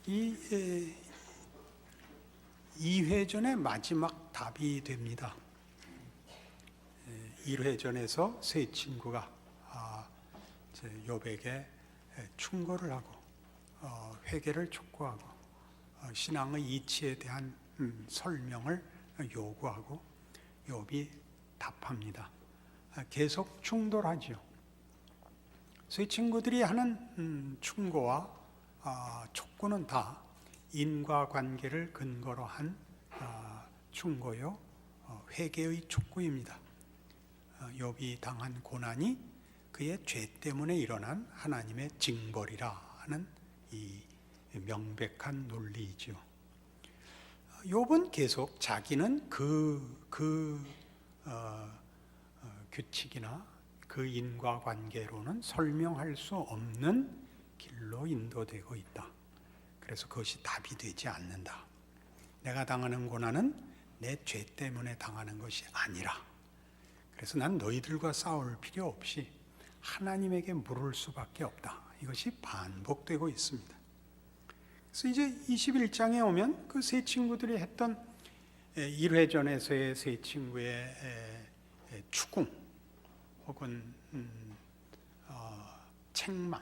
이 2회전의 마지막 답이 됩니다. 1회전에서 세 친구가 욥에게 충고를 하고 회개를 촉구하고 신앙의 이치에 대한 설명을 요구하고 욥이 답합니다. 계속 충돌하죠. 세 친구들이 하는 충고와 촉구는 다 인과관계를 근거로 한 충고요, 회개의 촉구입니다. 욥이 당한 고난이 그의 죄 때문에 일어난 하나님의 징벌이라 하는 이 명백한 논리이죠. 욥은 계속 자기는 규칙이나 그 인과관계로는 설명할 수 없는 길로 인도되고 있다. 그래서 그것이 답이 되지 않는다. 내가 당하는 고난은 내 죄 때문에 당하는 것이 아니라, 그래서 난 너희들과 싸울 필요 없이 하나님에게 물을 수밖에 없다. 이것이 반복되고 있습니다. 그래서 이제 21장에 오면 그 세 친구들이 했던 1회전에서의 세 친구의 추궁 혹은 책망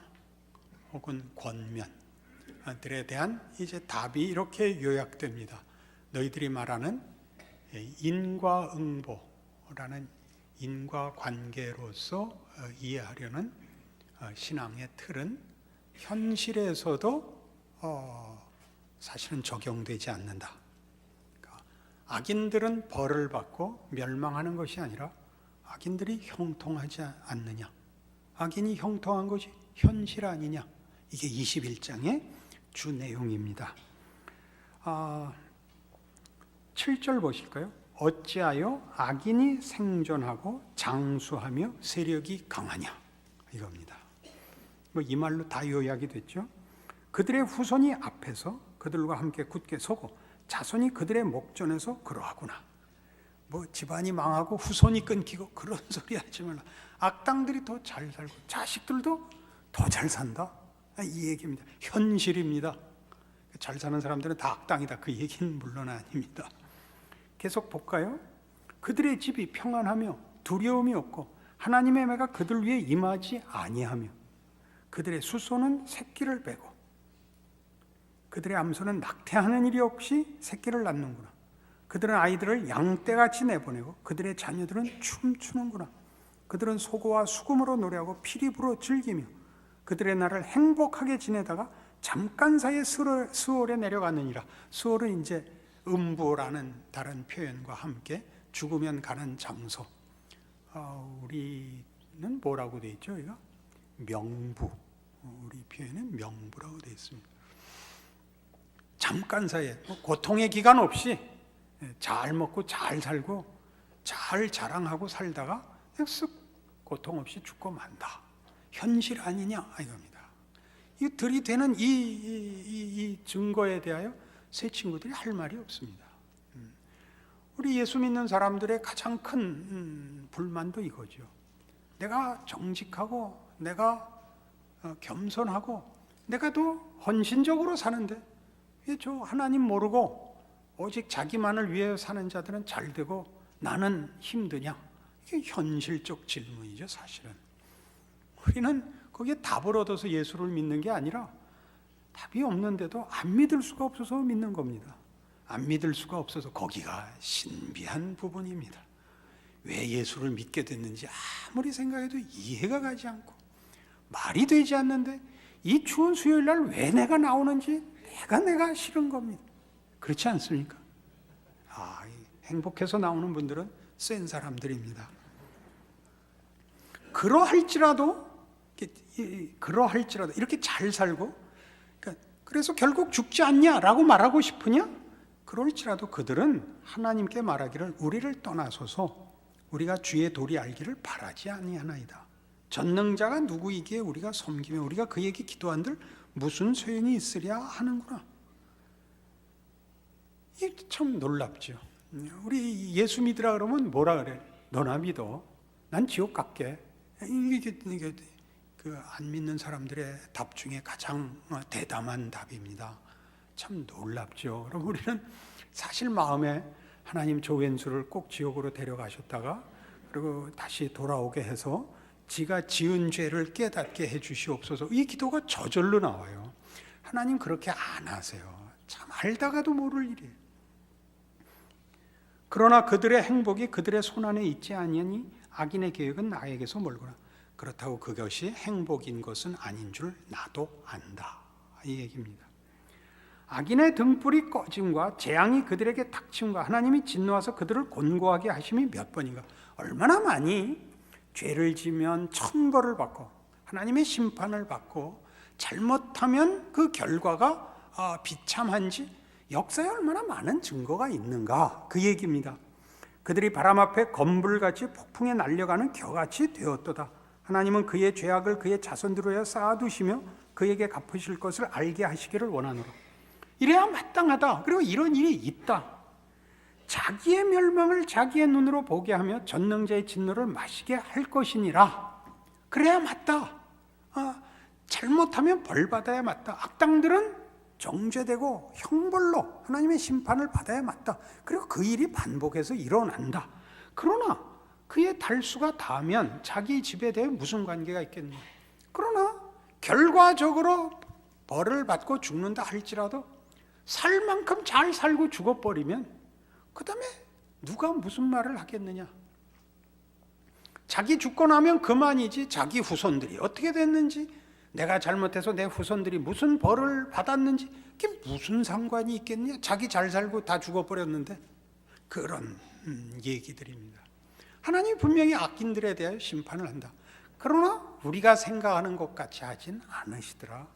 혹은 권면들에 대한 이제 답이 이렇게 요약됩니다. 너희들이 말하는 인과응보라는 인과관계로서 이해하려는 신앙의 틀은 현실에서도 사실은 적용되지 않는다. 그러니까 악인들은 벌을 받고 멸망하는 것이 아니라 악인들이 형통하지 않느냐, 악인이 형통한 것이 현실 아니냐, 이게 21장의 주 내용입니다. 7절 보실까요? 어찌하여 악인이 생존하고 장수하며 세력이 강하냐, 이겁니다. 이 말로 다 요약이 됐죠. 그들의 후손이 앞에서 그들과 함께 굳게 서고 자손이 그들의 목전에서 그러하구나. 집안이 망하고 후손이 끊기고 그런 소리 하지 말라. 악당들이 더 잘 살고 자식들도 더 잘 산다, 이 얘기입니다. 현실입니다. 잘 사는 사람들은 다 악당이다, 그 얘기는 물론 아닙니다. 계속 볼까요? 그들의 집이 평안하며 두려움이 없고 하나님의 매가 그들 위에 임하지 아니하며 그들의 수소는 새끼를 빼고 그들의 암소는 낙태하는 일이 없이 새끼를 낳는구나. 그들은 아이들을 양떼같이 내보내고 그들의 자녀들은 춤추는구나. 그들은 소고와 수금으로 노래하고 피리부로 즐기며 그들의 날을 행복하게 지내다가 잠깐 사이에 수월에 내려가느니라. 수월은 이제 음부라는 다른 표현과 함께 죽으면 가는 장소. 우리는 뭐라고 되어 있죠? 이거 명부. 우리 표현은 명부라고 되어 있습니다. 잠깐 사이에 고통의 기간 없이 잘 먹고 잘 살고 잘 자랑하고 살다가 그냥 쓱 고통 없이 죽고 만다. 현실 아니냐, 이겁니다. 이 들이대는 이 증거에 대하여 세 친구들이 할 말이 없습니다. 우리 예수 믿는 사람들의 가장 큰 불만도 이거죠. 내가 정직하고 내가 겸손하고 내가 더 헌신적으로 사는데 왜 저 하나님 모르고 오직 자기만을 위해 사는 자들은 잘 되고 나는 힘드냐? 이게 현실적 질문이죠, 사실은. 우리는 거기에 답을 얻어서 예수를 믿는 게 아니라 답이 없는데도 안 믿을 수가 없어서 믿는 겁니다. 안 믿을 수가 없어서 거기가 신비한 부분입니다. 왜 예수를 믿게 됐는지 아무리 생각해도 이해가 가지 않고 말이 되지 않는데 이 추운 수요일 날 왜 내가 나오는지 내가 싫은 겁니다. 그렇지 않습니까? 행복해서 나오는 분들은 센 사람들입니다. 그러할지라도 이렇게 잘 살고, 그래서 결국 죽지 않냐라고 말하고 싶으냐? 그럴지라도 그들은 하나님께 말하기를 우리를 떠나소서 우리가 주의 도리 알기를 바라지 아니하나이다. 전능자가 누구이기에 우리가 섬기며 우리가 그에게 기도한들 무슨 소용이 있으랴 하는구나. 이게 참 놀랍죠. 우리 예수 믿으라 그러면 뭐라 그래? 너나 믿어. 난 지옥 갈게. 이게 그 안 믿는 사람들의 답 중에 가장 대담한 답입니다. 참 놀랍죠. 그럼 우리는 사실 마음에 하나님 조웬수를 꼭 지옥으로 데려가셨다가 그리고 다시 돌아오게 해서 지가 지은 죄를 깨닫게 해주시옵소서, 이 기도가 저절로 나와요. 하나님 그렇게 안 하세요. 참 알다가도 모를 일이에요. 그러나 그들의 행복이 그들의 손안에 있지 아니하니 악인의 계획은 나에게서 멀구나. 그렇다고 그것이 행복인 것은 아닌 줄 나도 안다, 이 얘기입니다. 악인의 등불이 꺼짐과 재앙이 그들에게 닥침과 하나님이 진노하셔서 그들을 곤고하게 하심이 몇 번인가. 얼마나 많이 죄를 지면 천벌을 받고 하나님의 심판을 받고 잘못하면 그 결과가 비참한지 역사에 얼마나 많은 증거가 있는가, 그 얘기입니다. 그들이 바람 앞에 검불같이 폭풍에 날려가는 겨같이 되었도다. 하나님은 그의 죄악을 그의 자손들에게 쌓아두시며 그에게 갚으실 것을 알게 하시기를 원하노라. 이래야 마땅하다. 그리고 이런 일이 있다. 자기의 멸망을 자기의 눈으로 보게 하며 전능자의 진노를 마시게 할 것이니라. 그래야 맞다. 잘못하면 벌 받아야 맞다. 악당들은 정죄되고 형벌로 하나님의 심판을 받아야 맞다. 그리고 그 일이 반복해서 일어난다. 그러나 그의 달수가 닿으면 자기 집에 대해 무슨 관계가 있겠느냐. 그러나 결과적으로 벌을 받고 죽는다 할지라도 살 만큼 잘 살고 죽어버리면 그 다음에 누가 무슨 말을 하겠느냐. 자기 죽고 나면 그만이지 자기 후손들이 어떻게 됐는지, 내가 잘못해서 내 후손들이 무슨 벌을 받았는지 그게 무슨 상관이 있겠냐. 자기 잘 살고 다 죽어버렸는데. 그런 얘기들입니다. 하나님이 분명히 악인들에 대하여 심판을 한다. 그러나 우리가 생각하는 것 같이 하진 않으시더라.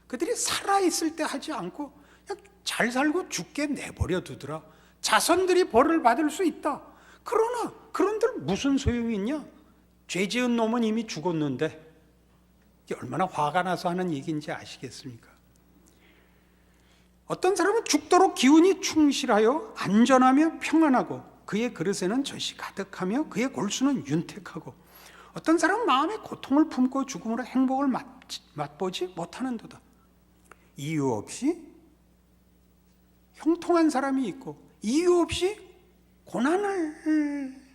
그들이 살아있을 때 하지 않고 그냥 잘 살고 죽게 내버려 두더라. 자손들이 벌을 받을 수 있다. 그러나 그런들 무슨 소용이 있냐. 죄 지은 놈은 이미 죽었는데. 이게 얼마나 화가 나서 하는 얘기인지 아시겠습니까? 어떤 사람은 죽도록 기운이 충실하여 안전하며 평안하고 그의 그릇에는 젖이 가득하며 그의 골수는 윤택하고, 어떤 사람은 마음에 고통을 품고 죽음으로 행복을 맛보지 못하는도다. 이유 없이 형통한 사람이 있고 이유 없이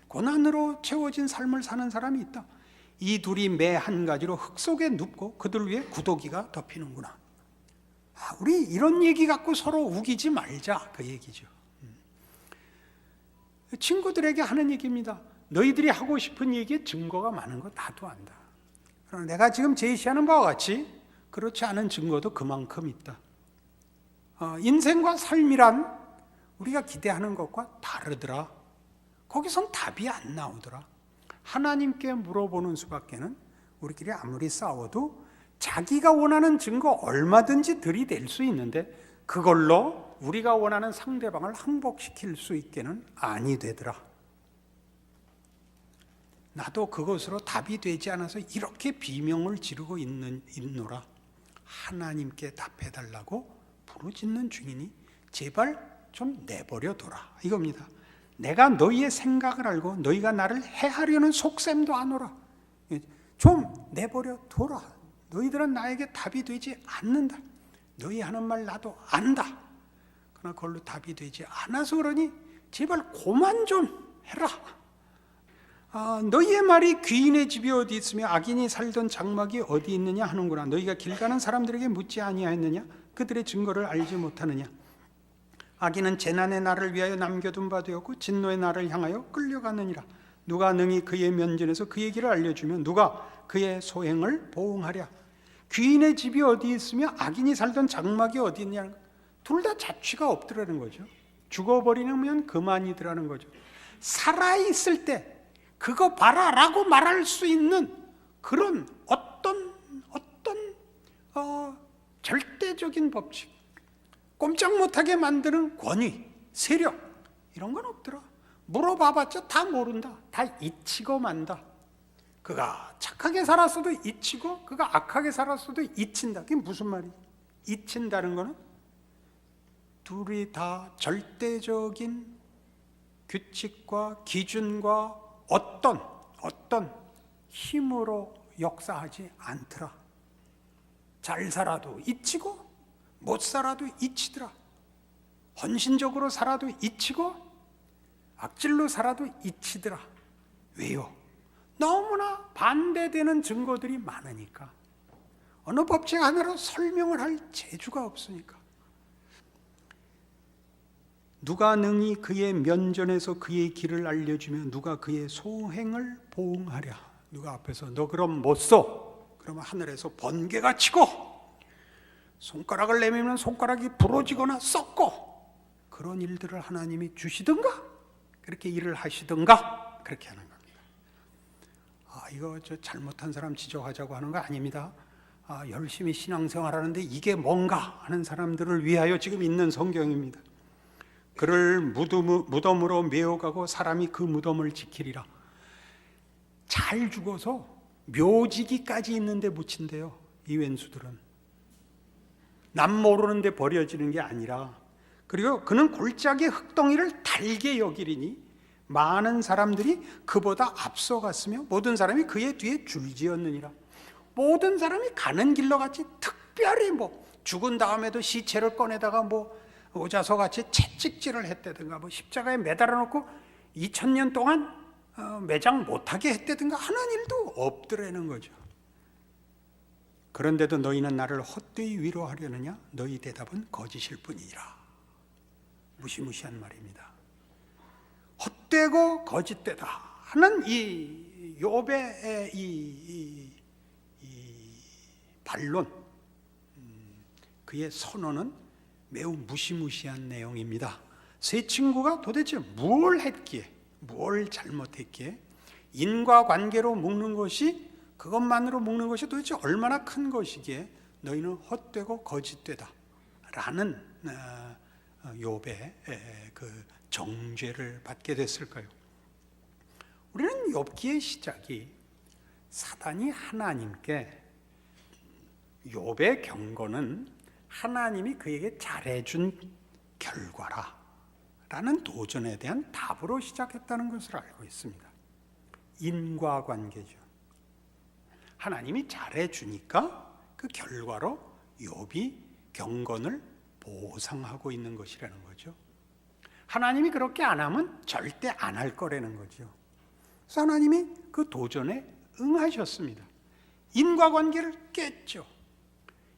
고난으로 채워진 삶을 사는 사람이 있다. 이 둘이 매 한 가지로 흙 속에 눕고 그들 위에 구더기가 덮이는구나. 우리 이런 얘기 갖고 서로 우기지 말자, 그 얘기죠. 친구들에게 하는 얘기입니다. 너희들이 하고 싶은 얘기에 증거가 많은 거 나도 안다. 그러나 내가 지금 제시하는 바와 같이 그렇지 않은 증거도 그만큼 있다. 인생과 삶이란 우리가 기대하는 것과 다르더라. 거기선 답이 안 나오더라. 하나님께 물어보는 수밖에는, 우리끼리 아무리 싸워도 자기가 원하는 증거 얼마든지 들이댈 수 있는데 그걸로 우리가 원하는 상대방을 항복시킬 수 있게는 아니 되더라. 나도 그것으로 답이 되지 않아서 이렇게 비명을 지르고 있노라. 하나님께 답해달라고 부르짖는 중이니 제발 좀 내버려둬라, 이겁니다. 내가 너희의 생각을 알고 너희가 나를 해하려는 속셈도 아노라. 좀 내버려둬라. 너희들은 나에게 답이 되지 않는다. 너희 하는 말 나도 안다. 그러나 그걸로 답이 되지 않아서 그러니 제발 고만 좀 해라. 너희의 말이 귀인의 집이 어디 있으며 악인이 살던 장막이 어디 있느냐 하는구나. 너희가 길 가는 사람들에게 묻지 아니하였느냐. 그들의 증거를 알지 못하느냐. 악인은 재난의 날을 위하여 남겨둔 바 되었고 진노의 날을 향하여 끌려가느니라. 누가 능히 그의 면전에서 그의 길을 알려주며 누가 그의 소행을 보응하랴. 귀인의 집이 어디 있으며 악인이 살던 장막이 어디 있냐는, 둘 다 자취가 없더라는 거죠. 죽어버리면 그만이더라는 거죠. 살아있을 때 그거 봐라 라고 말할 수 있는 그런 어떤 절대적인 법칙, 꼼짝 못하게 만드는 권위, 세력, 이런 건 없더라. 물어봐봤자 다 모른다. 다 잊히고 만다. 그가 착하게 살았어도 잊히고 그가 악하게 살았어도 잊힌다. 그게 무슨 말이야? 잊힌다는 거는 둘이 다 절대적인 규칙과 기준과 어떤 힘으로 역사하지 않더라. 잘 살아도 잊히고 못 살아도 잊히더라. 헌신적으로 살아도 잊히고 악질로 살아도 잊히더라. 왜요? 너무나 반대되는 증거들이 많으니까. 어느 법칙 하나로 설명을 할 재주가 없으니까. 누가 능히 그의 면전에서 그의 길을 알려주며 누가 그의 소행을 보응하랴. 누가 앞에서 너 그럼 못 써. 그러면 하늘에서 번개가 치고 손가락을 내밀면 손가락이 부러지거나 썩고 그런 일들을 하나님이 주시든가 그렇게 일을 하시든가 그렇게 하는 겁니다. 이거 저 잘못한 사람 지적하자고 하는 거 아닙니다. 열심히 신앙생활하는데 이게 뭔가 하는 사람들을 위하여 지금 있는 성경입니다. 그를 무덤으로 메어가고 사람이 그 무덤을 지키리라. 잘 죽어서 묘지기까지 있는데 묻힌대요. 이 왼수들은 남 모르는데 버려지는 게 아니라, 그리고 그는 골짜기 흙덩이를 달게 여기리니 많은 사람들이 그보다 앞서갔으며 모든 사람이 그의 뒤에 줄지었느니라. 모든 사람이 가는 길로 같이 특별히 죽은 다음에도 시체를 꺼내다가 오자서 같이 채찍질을 했다든가 십자가에 매달아 놓고 2000년 동안 매장 못하게 했다든가 하는 일도 없더라는 거죠. 그런데도 너희는 나를 헛되이 위로하려느냐? 너희 대답은 거짓일 뿐이니라. 무시무시한 말입니다. 헛되고 거짓되다 하는 이 욥의 이 반론, 그의 선언은 매우 무시무시한 내용입니다. 세 친구가 도대체 뭘 했기에, 뭘 잘못했기에 인과관계로 묶는 것이, 그것만으로 묶는 것이 도대체 얼마나 큰 것이기에 너희는 헛되고 거짓되다 라는 욥의 그 정죄를 받게 됐을까요? 우리는 욥기의 시작이 사단이 하나님께, 욥의 경고는 하나님이 그에게 잘해준 결과라 라는 도전에 대한 답으로 시작했다는 것을 알고 있습니다. 인과관계죠. 하나님이 잘해주니까 그 결과로 욥이 경건을 보상하고 있는 것이라는 거죠. 하나님이 그렇게 안 하면 절대 안 할 거라는 거죠. 그래서 하나님이 그 도전에 응하셨습니다. 인과관계를 깼죠.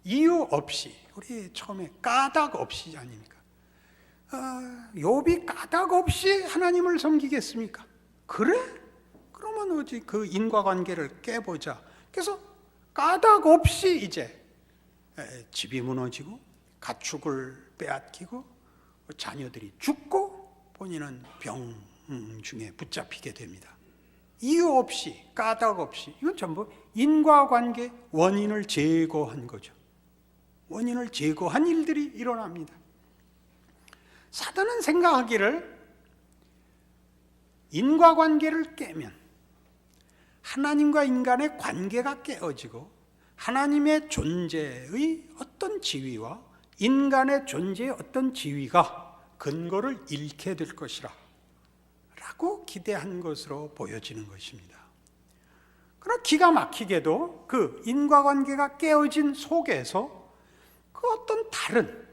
이유 없이, 우리 처음에 까닭 없이 아닙니까? 욥이 까닭 없이 하나님을 섬기겠습니까? 그래? 그러면 어찌 그 인과관계를 깨보자. 그래서 까닭 없이 이제 집이 무너지고 가축을 빼앗기고 자녀들이 죽고 본인은 병중에 붙잡히게 됩니다. 이유 없이, 까닭 없이. 이건 전부 인과관계 원인을 제거한 거죠. 원인을 제거한 일들이 일어납니다. 사단은 생각하기를 인과관계를 깨면 하나님과 인간의 관계가 깨어지고 하나님의 존재의 어떤 지위와 인간의 존재의 어떤 지위가 근거를 잃게 될 것이라 라고 기대한 것으로 보여지는 것입니다. 그러나 기가 막히게도 그 인과관계가 깨어진 속에서 그 어떤 다른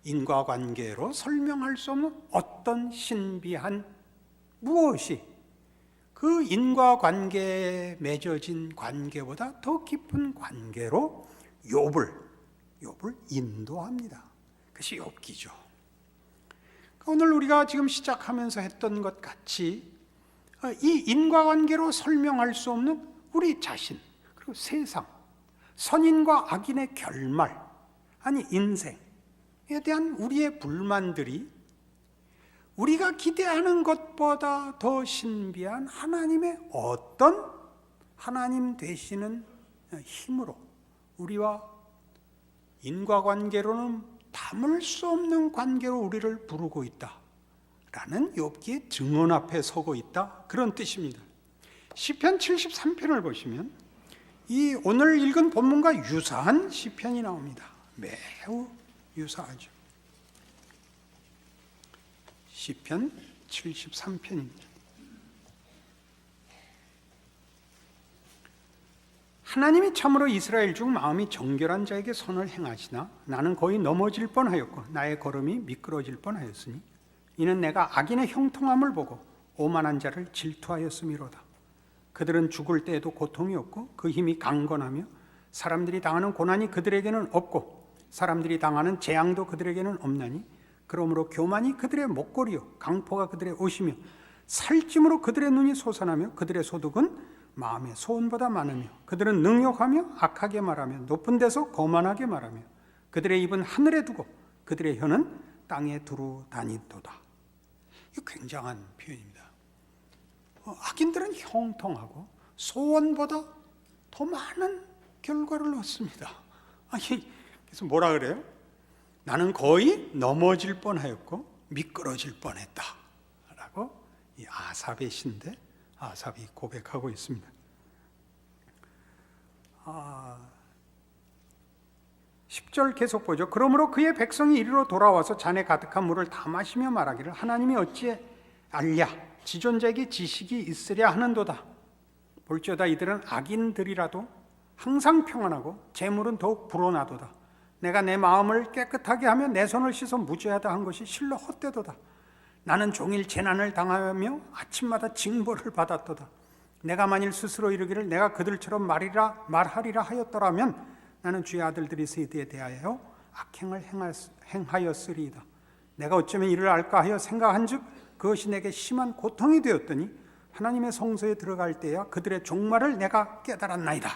인과관계로 설명할 수 없는 어떤 신비한 무엇이 그 인과관계에 맺어진 관계보다 더 깊은 관계로 욥을 인도합니다. 그것이 욥기죠. 오늘 우리가 지금 시작하면서 했던 것 같이 이 인과관계로 설명할 수 없는 우리 자신, 그리고 세상, 선인과 악인의 결말, 아니 인생에 대한 우리의 불만들이 우리가 기대하는 것보다 더 신비한 하나님의 어떤 하나님 되시는 힘으로 우리와 인과관계로는 담을 수 없는 관계로 우리를 부르고 있다 라는 욥기의 증언 앞에 서고 있다, 그런 뜻입니다. 시편 73편을 보시면 이 오늘 읽은 본문과 유사한 시편이 나옵니다. 매우 유사하죠. 시편 73편입니다. 하나님이 참으로 이스라엘 중 마음이 정결한 자에게 선을 행하시나 나는 거의 넘어질 뻔하였고 나의 걸음이 미끄러질 뻔하였으니 이는 내가 악인의 형통함을 보고 오만한 자를 질투하였음이로다. 그들은 죽을 때에도 고통이 없고 그 힘이 강건하며 사람들이 당하는 고난이 그들에게는 없고 사람들이 당하는 재앙도 그들에게는 없나니 그러므로 교만이 그들의 목걸이요 강포가 그들의 옷이며 살찜으로 그들의 눈이 솟아나며 그들의 소득은 마음의 소원보다 많으며 그들은 능욕하며 악하게 말하며 높은 데서 거만하게 말하며 그들의 입은 하늘에 두고 그들의 혀는 땅에 두루 다니도다. 이 굉장한 표현입니다. 악인들은 형통하고 소원보다 더 많은 결과를 얻습니다. 그래서 뭐라 그래요? 나는 거의 넘어질 뻔하였고 미끄러질 뻔했다 라고 이 아삽의 시인데 아삽이 고백하고 있습니다. 10절 계속 보죠. 그러므로 그의 백성이 이리로 돌아와서 잔에 가득한 물을 다 마시며 말하기를 하나님이 어찌 알랴 지존자에게 지식이 있으랴 하는도다. 볼지어다 이들은 악인들이라도 항상 평안하고 재물은 더욱 불어나도다. 내가 내 마음을 깨끗하게 하며 내 손을 씻어 무죄하다 한 것이 실로 헛되도다. 나는 종일 재난을 당하며 아침마다 징벌을 받았도다. 내가 만일 스스로 이르기를 내가 그들처럼 말하리라 하였더라면 나는 주의 아들들이 세대에 대하여 악행을 행하였으리이다. 내가 어쩌면 이를 알까 하여 생각한즉 그것이 내게 심한 고통이 되었더니 하나님의 성소에 들어갈 때야 그들의 종말을 내가 깨달았나이다.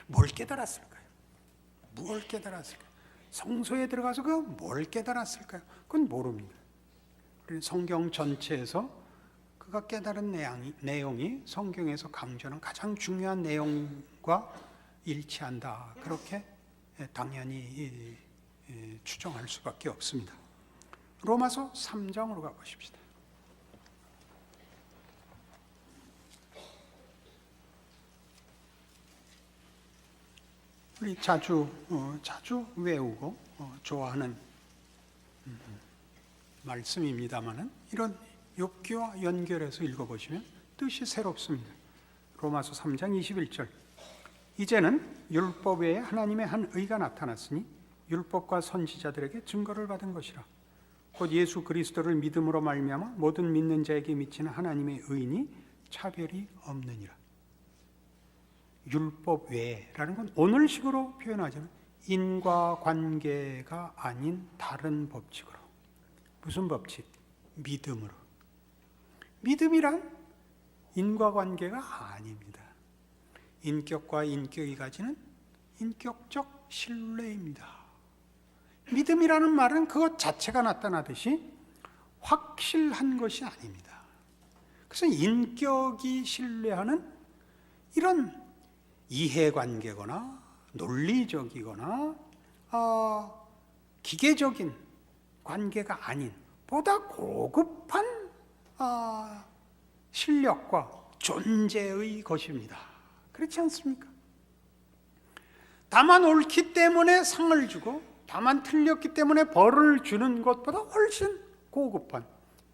뭘 깨달았을까요? 뭘 깨달았을까요? 성소에 들어가서 뭘 깨달았을까요? 그건 모릅니다. 성경 전체에서 그가 깨달은 내용이 성경에서 강조하는 가장 중요한 내용과 일치한다. 그렇게 당연히 추정할 수밖에 없습니다. 로마서 3장으로 가보십시다. 우리 자주 외우고 좋아하는 말씀입니다만은 이런 욥기와 연결해서 읽어보시면 뜻이 새롭습니다. 로마서 3장 21절 이제는 율법 외에 하나님의 한 의가 나타났으니 율법과 선지자들에게 증거를 받은 것이라. 곧 예수 그리스도를 믿음으로 말미암아 모든 믿는 자에게 미치는 하나님의 의인이 차별이 없느니라. 율법 외라는 건 오늘식으로 표현하자면 인과관계가 아닌 다른 법칙으로. 무슨 법칙? 믿음으로. 믿음이란 인과관계가 아닙니다. 인격과 인격이 가지는 인격적 신뢰입니다. 믿음이라는 말은 그것 자체가 나타나듯이 확실한 것이 아닙니다. 그래서 인격이 신뢰하는 이런 이해관계거나 논리적이거나 기계적인 관계가 아닌 보다 고급한 실력과 존재의 것입니다. 그렇지 않습니까? 다만 옳기 때문에 상을 주고 다만 틀렸기 때문에 벌을 주는 것보다 훨씬 고급한,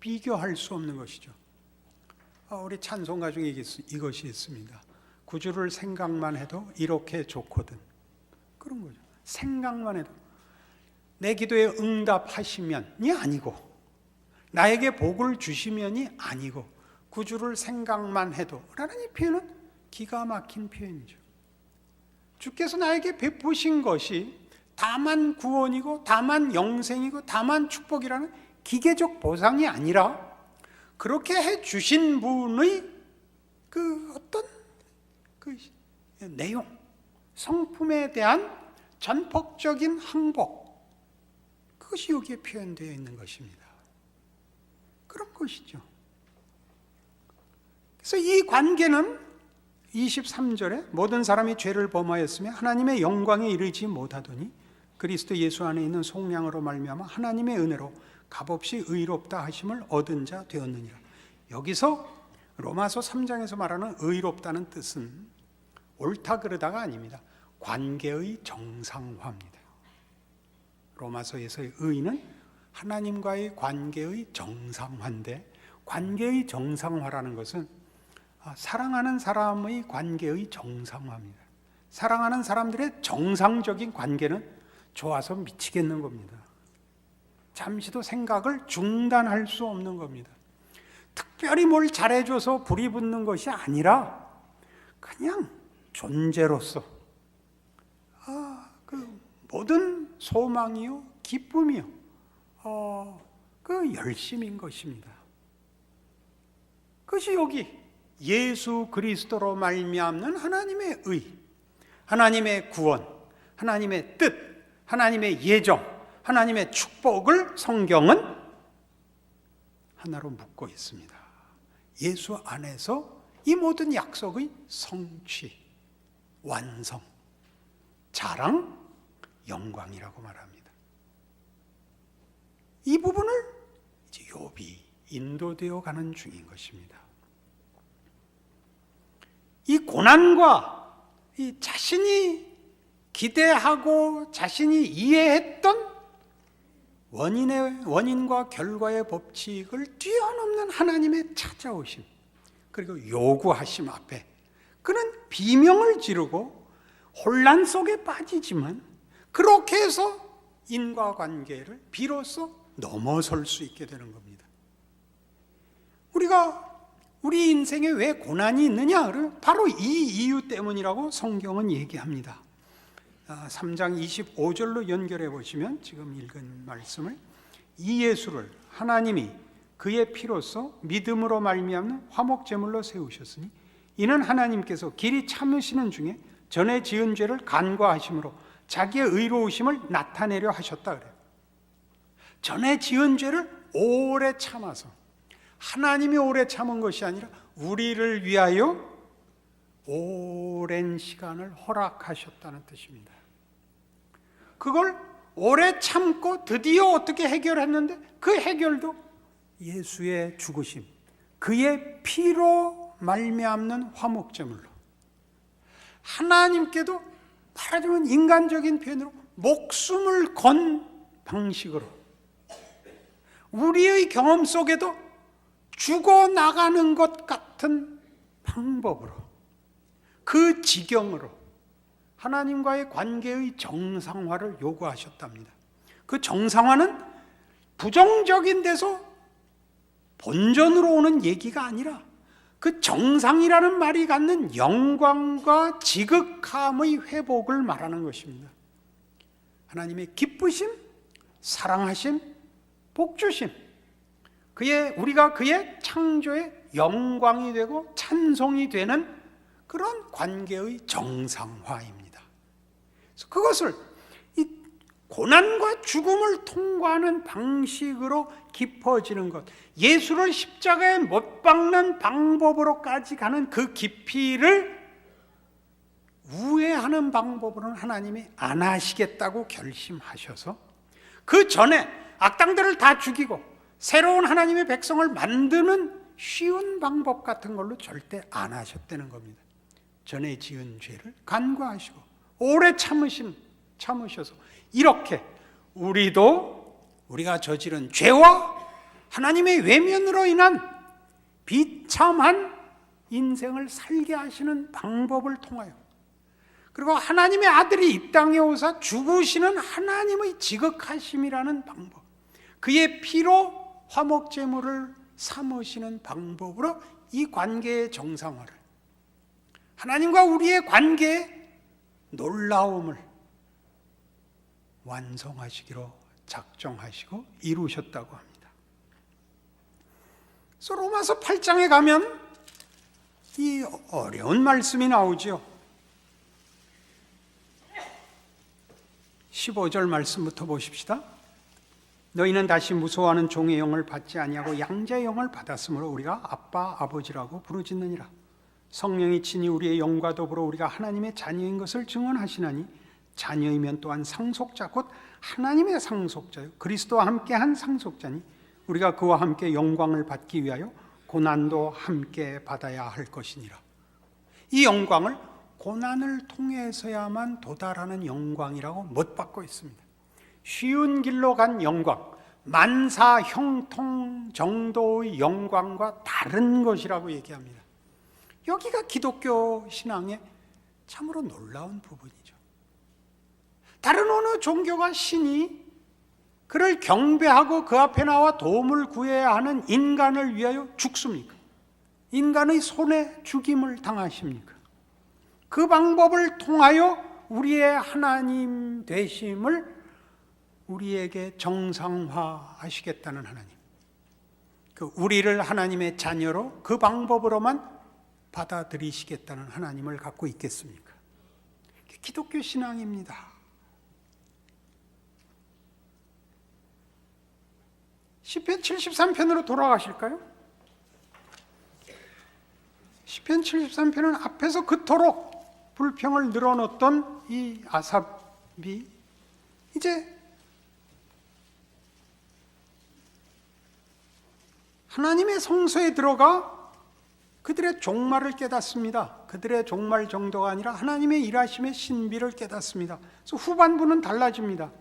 비교할 수 없는 것이죠. 우리 찬송가 중에 이것이 있습니다. 구주를 생각만 해도 이렇게 좋거든. 그런 거죠. 생각만 해도 내 기도에 응답하시면이 아니고 나에게 복을 주시면이 아니고 구주를 생각만 해도 라는 이 표현은 기가 막힌 표현이죠. 주께서 나에게 베푸신 것이 다만 구원이고 다만 영생이고 다만 축복이라는 기계적 보상이 아니라 그렇게 해주신 분의 그 어떤 그 내용, 성품에 대한 전폭적인 항복, 그것이 여기에 표현되어 있는 것입니다. 그런 것이죠. 그래서 이 관계는 23절에 모든 사람이 죄를 범하였으며 하나님의 영광에 이르지 못하더니 그리스도 예수 안에 있는 속량으로 말미암아 하나님의 은혜로 값없이 의롭다 하심을 얻은 자 되었느니라. 여기서 로마서 3장에서 말하는 의롭다는 뜻은 옳다 그르다가 아닙니다. 관계의 정상화입니다. 로마서에서의 의는 하나님과의 관계의 정상화인데, 관계의 정상화라는 것은 사랑하는 사람의 관계의 정상화입니다. 사랑하는 사람들의 정상적인 관계는 좋아서 미치겠는 겁니다. 잠시도 생각을 중단할 수 없는 겁니다. 특별히 뭘 잘해줘서 불이 붙는 것이 아니라 그냥 존재로서 그 모든 소망이요 기쁨이요 그 열심인 것입니다. 그것이 여기 예수 그리스도로 말미암는 하나님의 의, 하나님의 구원, 하나님의 뜻, 하나님의 예정, 하나님의 축복을 성경은 하나로 묶고 있습니다. 예수 안에서 이 모든 약속의 성취, 완성, 자랑, 영광이라고 말합니다. 이 부분을 이제 욥이 인도되어 가는 중인 것입니다. 이 고난과 이 자신이 기대하고 자신이 이해했던 원인과 결과의 법칙을 뛰어넘는 하나님의 찾아오심, 그리고 요구하심 앞에 그는 비명을 지르고 혼란 속에 빠지지만 그렇게 해서 인과관계를 비로소 넘어설 수 있게 되는 겁니다. 우리 인생에 왜 고난이 있느냐? 바로 이 이유 때문이라고 성경은 얘기합니다. 3장 25절로 연결해 보시면 지금 읽은 말씀을, 이 예수를 하나님이 그의 피로써 믿음으로 말미암는 화목제물로 세우셨으니 이는 하나님께서 길이 참으시는 중에 전에 지은 죄를 간과하심으로 자기의 의로우심을 나타내려 하셨다 그래요. 전에 지은 죄를 오래 참아서, 하나님이 오래 참은 것이 아니라 우리를 위하여 오랜 시간을 허락하셨다는 뜻입니다. 그걸 오래 참고 드디어 어떻게 해결했는데 그 해결도 예수의 죽으심, 그의 피로 말미암는 화목제물로, 하나님께도 말하자면 인간적인 표현으로 목숨을 건 방식으로, 우리의 경험 속에도 죽어나가는 것 같은 방법으로, 그 지경으로 하나님과의 관계의 정상화를 요구하셨답니다. 그 정상화는 부정적인 데서 본전으로 오는 얘기가 아니라 그 정상이라는 말이 갖는 영광과 지극함의 회복을 말하는 것입니다. 하나님의 기쁘심, 사랑하심, 복주심, 우리가 그의 창조의 영광이 되고 찬송이 되는 그런 관계의 정상화입니다. 그래서 그것을 이 고난과 죽음을 통과하는 방식으로 깊어지는 것, 예수를 십자가에 못 박는 방법으로까지 가는 그 깊이를 우회하는 방법으로는 하나님이 안 하시겠다고 결심하셔서 그 전에 악당들을 다 죽이고 새로운 하나님의 백성을 만드는 쉬운 방법 같은 걸로 절대 안 하셨다는 겁니다. 전에 지은 죄를 간과하시고 오래 참으셔서 이렇게 우리가 저지른 죄와 하나님의 외면으로 인한 비참한 인생을 살게 하시는 방법을 통하여, 그리고 하나님의 아들이 이 땅에 오사 죽으시는 하나님의 지극하심이라는 방법, 그의 피로 화목제물을 삼으시는 방법으로 이 관계의 정상화를, 하나님과 우리의 관계의 놀라움을 완성하시기로 작정하시고 이루셨다고 합니다. 그래서 로마서 8장에 가면 이 어려운 말씀이 나오죠. 15절 말씀부터 보십시다. 너희는 다시 무서워하는 종의 영을 받지 아니하고 양자의 영을 받았으므로 우리가 아빠 아버지라고 부르짖느니라. 성령이 친히 우리의 영과 더불어 우리가 하나님의 자녀인 것을 증언하시나니 자녀이면 또한 상속자 곧 하나님의 상속자요 그리스도와 함께한 상속자니 우리가 그와 함께 영광을 받기 위하여 고난도 함께 받아야 할 것이니라. 이 영광을 고난을 통해서야만 도달하는 영광이라고 못 받고 있습니다. 쉬운 길로 간 영광, 만사 형통 정도의 영광과 다른 것이라고 얘기합니다. 여기가 기독교 신앙의 참으로 놀라운 부분이죠. 다른 어느 종교가 신이 그를 경배하고 그 앞에 나와 도움을 구해야 하는 인간을 위하여 죽습니까? 인간의 손에 죽임을 당하십니까? 그 방법을 통하여 우리의 하나님 되심을 우리에게 정상화하시겠다는 하나님, 그 우리를 하나님의 자녀로 그 방법으로만 받아들이시겠다는 하나님을 갖고 있겠습니까? 기독교 신앙입니다. 시편 73편으로 돌아가실까요? 시편 73편은 앞에서 그토록 불평을 늘어놓던 이 아삽이 이제 하나님의 성소에 들어가 그들의 종말을 깨닫습니다. 그들의 종말 정도가 아니라 하나님의 일하심의 신비를 깨닫습니다. 그래서 후반부는 달라집니다.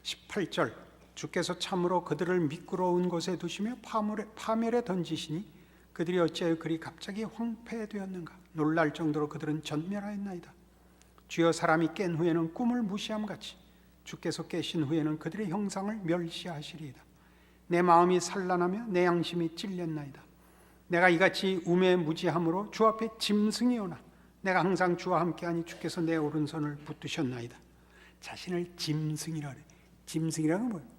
18절, 주께서 참으로 그들을 미끄러운 곳에 두시며 파멸에 던지시니 그들이 어찌하여 그리 갑자기 황폐되었는가. 놀랄 정도로 그들은 전멸하였나이다. 주여, 사람이 깬 후에는 꿈을 무시함같이 주께서 깨신 후에는 그들의 형상을 멸시하시리이다. 내 마음이 산란하며 내 양심이 찔렸나이다. 내가 이같이 우매무지함으로 주 앞에 짐승이 오나 내가 항상 주와 함께하니 주께서 내 오른손을 붙드셨나이다. 자신을 짐승이라 그래. 짐승이라는 건 뭐예요?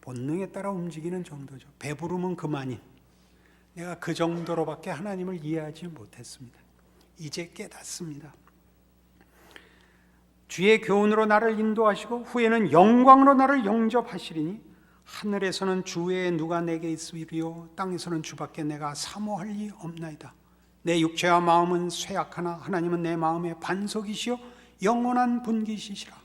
본능에 따라 움직이는 정도죠. 배부르면 그만인. 내가 그 정도로밖에 하나님을 이해하지 못했습니다. 이제 깨닫습니다. 주의 교훈으로 나를 인도하시고 후에는 영광으로 나를 영접하시리니 하늘에서는 주 외에 누가 내게 있으리요 땅에서는 주밖에 내가 사모할 리 없나이다. 내 육체와 마음은 쇠약하나 하나님은 내 마음의 반석이시요 영원한 분기시시라.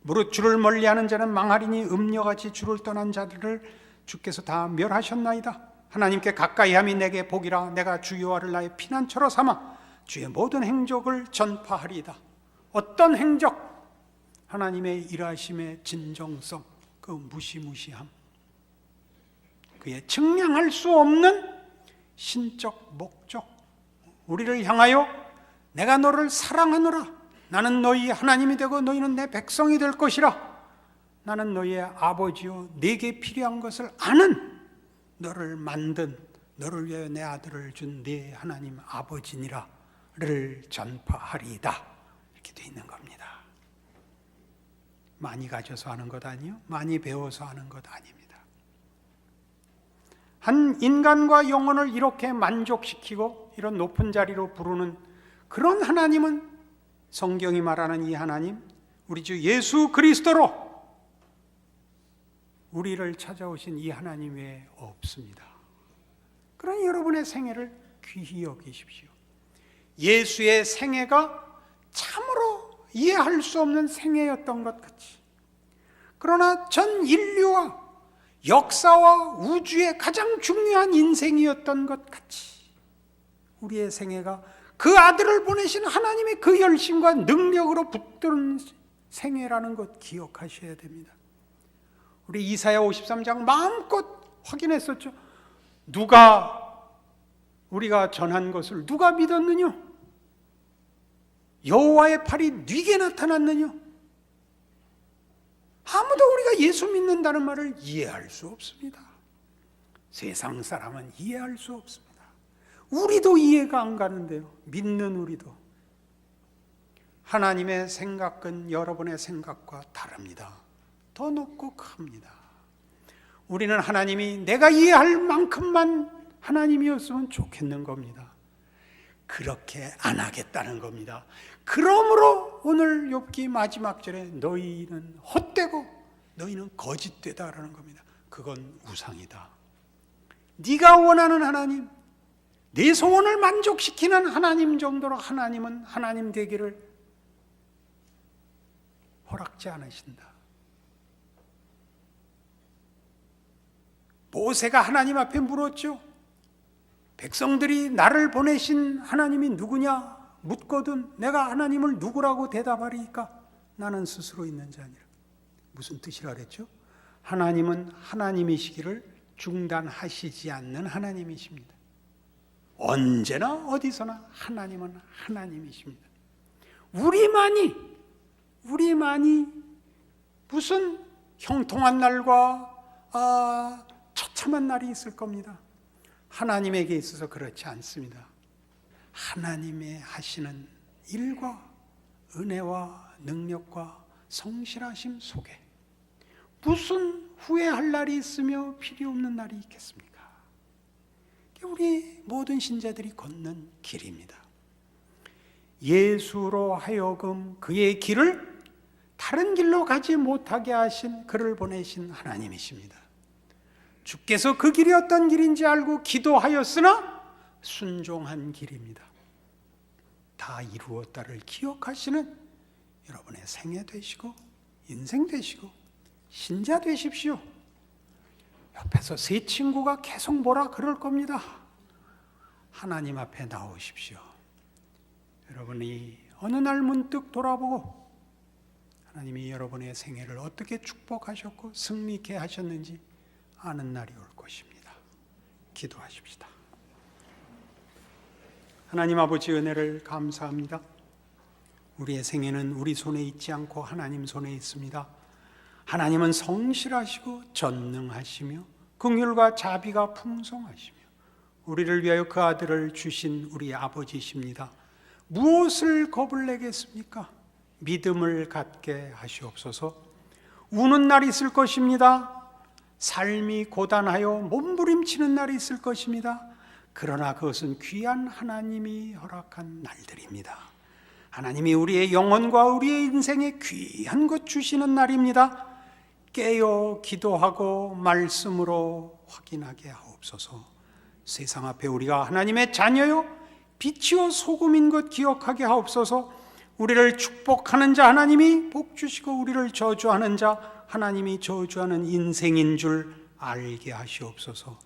무릇 주를 멀리하는 자는 망하리니 음녀같이 주를 떠난 자들을 주께서 다 멸하셨나이다. 하나님께 가까이함이 내게 복이라. 내가 주 여호와를 나의 피난처로 삼아 주의 모든 행적을 전파하리이다. 어떤 행적? 하나님의 일하심의 진정성, 그 무시무시함, 그의 측량할 수 없는 신적 목적, 우리를 향하여 내가 너를 사랑하노라. 나는 너희 하나님이 되고 너희는 내 백성이 될 것이라. 나는 너희의 아버지요 네게 필요한 것을 아는, 너를 만든, 너를 위하여 내 아들을 준 네 하나님 아버지니라를 전파하리이다. 이렇게 돼 있는 겁니다. 많이 가져서 하는 것 아니요, 많이 배워서 하는 것 아닙니다. 한 인간과 영혼을 이렇게 만족시키고 이런 높은 자리로 부르는 그런 하나님은, 성경이 말하는 이 하나님, 우리 주 예수 그리스도로 우리를 찾아오신 이 하나님 외에 없습니다. 그러니 여러분의 생애를 귀히 여기십시오. 예수의 생애가 참으로 이해할 수 없는 생애였던 것 같이, 그러나 전 인류와 역사와 우주의 가장 중요한 인생이었던 것 같이 우리의 생애가 그 아들을 보내신 하나님의 그 열심과 능력으로 붙드는 생애라는 것 기억하셔야 됩니다. 우리 이사야 53장 마음껏 확인했었죠. 누가 우리가 전한 것을 누가 믿었느냐? 여호와의 팔이 네게 나타났느냐? 아무도 우리가 예수 믿는다는 말을 이해할 수 없습니다. 세상 사람은 이해할 수 없습니다. 우리도 이해가 안 가는데요, 믿는 우리도. 하나님의 생각은 여러분의 생각과 다릅니다. 더 높고 큽니다. 우리는 하나님이 내가 이해할 만큼만 하나님이었으면 좋겠는 겁니다. 그렇게 안 하겠다는 겁니다. 그러므로 오늘 욥기 마지막 절에 너희는 헛되고 너희는 거짓되다라는 겁니다. 그건 우상이다. 네가 원하는 하나님, 네 소원을 만족시키는 하나님 정도로 하나님은 하나님 되기를 허락지 않으신다. 모세가 하나님 앞에 물었죠. 백성들이 나를 보내신 하나님이 누구냐 묻거든 내가 하나님을 누구라고 대답하리까? 나는 스스로 있는 자니라. 무슨 뜻이라 그랬죠? 하나님은 하나님이시기를 중단하시지 않는 하나님이십니다. 언제나 어디서나 하나님은 하나님이십니다. 우리만이 무슨 형통한 날과 처참한 날이 있을 겁니다. 하나님에게 있어서 그렇지 않습니다. 하나님의 하시는 일과 은혜와 능력과 성실하심 속에 무슨 후회할 날이 있으며 필요 없는 날이 있겠습니까? 우리 모든 신자들이 걷는 길입니다. 예수로 하여금 그의 길을 다른 길로 가지 못하게 하신 그를 보내신 하나님이십니다. 주께서 그 길이 어떤 길인지 알고 기도하였으나 순종한 길입니다. 다 이루었다를 기억하시는 여러분의 생애 되시고 인생 되시고 신자 되십시오. 옆에서 세 친구가 계속 뭐라 그럴 겁니다. 하나님 앞에 나오십시오. 여러분이 어느 날 문득 돌아보고 하나님이 여러분의 생애를 어떻게 축복하셨고 승리케 하셨는지 아는 날이 올 것입니다. 기도하십시다. 하나님 아버지 은혜를 감사합니다. 우리의 생애는 우리 손에 있지 않고 하나님 손에 있습니다. 하나님은 성실하시고 전능하시며 긍휼과 자비가 풍성하시며 우리를 위하여 그 아들을 주신 우리 아버지십니다. 무엇을 겁을 내겠습니까? 믿음을 갖게 하시옵소서. 우는 날이 있을 것입니다. 삶이 고단하여 몸부림치는 날이 있을 것입니다. 그러나 그것은 귀한 하나님이 허락한 날들입니다. 하나님이 우리의 영혼과 우리의 인생에 귀한 것 주시는 날입니다. 깨어 기도하고 말씀으로 확인하게 하옵소서. 세상 앞에 우리가 하나님의 자녀요 빛이요 소금인 것 기억하게 하옵소서. 우리를 축복하는 자 하나님이 복 주시고 우리를 저주하는 자 하나님이 저주하는 인생인 줄 알게 하시옵소서.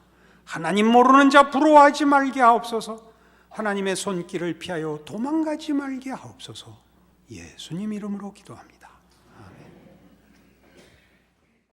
하나님 모르는 자 부러워하지 말게 하옵소서. 하나님의 손길을 피하여 도망가지 말게 하옵소서. 예수님 이름으로 기도합니다.